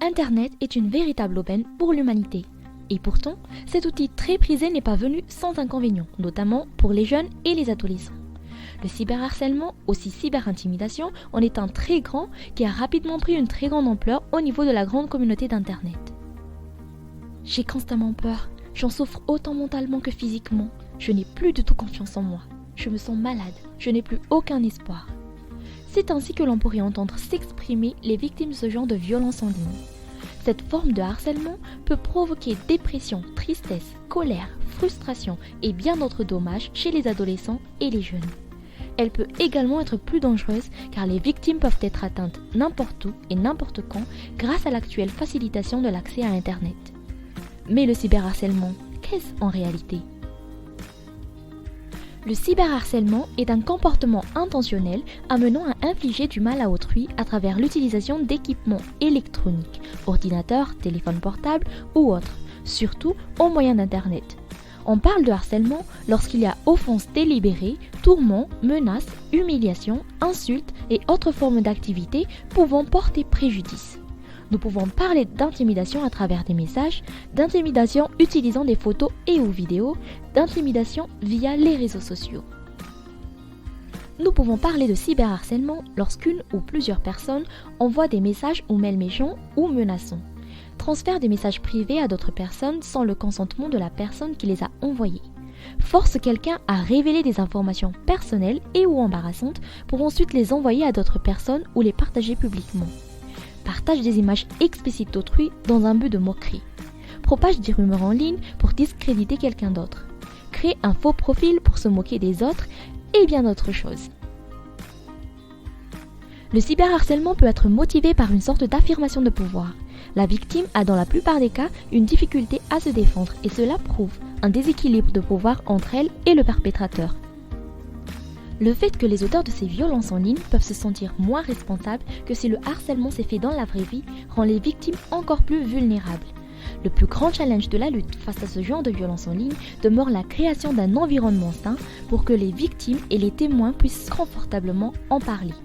Internet est une véritable aubaine pour l'humanité. Et pourtant, cet outil très prisé n'est pas venu sans inconvénients, notamment pour les jeunes et les adolescents. Le cyberharcèlement, aussi cyberintimidation, en est un très grand qui a rapidement pris une très grande ampleur au niveau de la grande communauté d'Internet. J'ai constamment peur, j'en souffre autant mentalement que physiquement. Je n'ai plus du tout confiance en moi. Je me sens malade, je n'ai plus aucun espoir. C'est ainsi que l'on pourrait entendre s'exprimer les victimes de ce genre de violence en ligne. Cette forme de harcèlement peut provoquer dépression, tristesse, colère, frustration et bien d'autres dommages chez les adolescents et les jeunes. Elle peut également être plus dangereuse car les victimes peuvent être atteintes n'importe où et n'importe quand grâce à l'actuelle facilitation de l'accès à Internet. Mais le cyberharcèlement, qu'est-ce en réalité ? Le cyberharcèlement est un comportement intentionnel amenant à infliger du mal à autrui à travers l'utilisation d'équipements électroniques, ordinateurs, téléphones portables ou autres, surtout au moyen d'Internet. On parle de harcèlement lorsqu'il y a offense délibérée, tourments, menaces, humiliations, insultes et autres formes d'activités pouvant porter préjudice. Nous pouvons parler d'intimidation à travers des messages, d'intimidation utilisant des photos et ou vidéos, d'intimidation via les réseaux sociaux. Nous pouvons parler de cyberharcèlement lorsqu'une ou plusieurs personnes envoient des messages ou mails méchants ou menaçants, transfèrent des messages privés à d'autres personnes sans le consentement de la personne qui les a envoyés, force quelqu'un à révéler des informations personnelles et ou embarrassantes pour ensuite les envoyer à d'autres personnes ou les partager publiquement. Partage des images explicites d'autrui dans un but de moquerie. Propage des rumeurs en ligne pour discréditer quelqu'un d'autre. Crée un faux profil pour se moquer des autres et bien d'autres choses. Le cyberharcèlement peut être motivé par une sorte d'affirmation de pouvoir. La victime a dans la plupart des cas une difficulté à se défendre et cela prouve un déséquilibre de pouvoir entre elle et le perpétrateur. Le fait que les auteurs de ces violences en ligne peuvent se sentir moins responsables que si le harcèlement s'est fait dans la vraie vie rend les victimes encore plus vulnérables. Le plus grand challenge de la lutte face à ce genre de violence en ligne demeure la création d'un environnement sain pour que les victimes et les témoins puissent confortablement en parler.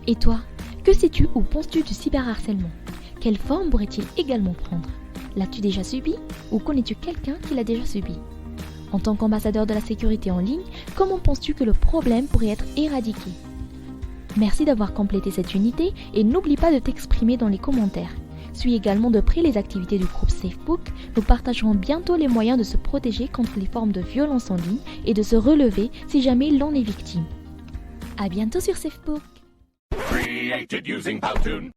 Et toi, que sais-tu ou penses-tu du cyberharcèlement ? Quelle forme pourrait-il également prendre ? L'as-tu déjà subi ou connais-tu quelqu'un qui l'a déjà subi ? En tant qu'ambassadeur de la sécurité en ligne, comment penses-tu que le problème pourrait être éradiqué ? Merci d'avoir complété cette unité et n'oublie pas de t'exprimer dans les commentaires. Suis également de près les activités du groupe SafeBook. Nous partagerons bientôt les moyens de se protéger contre les formes de violence en ligne et de se relever si jamais l'on est victime. À bientôt sur SafeBook. Created using Powtoon.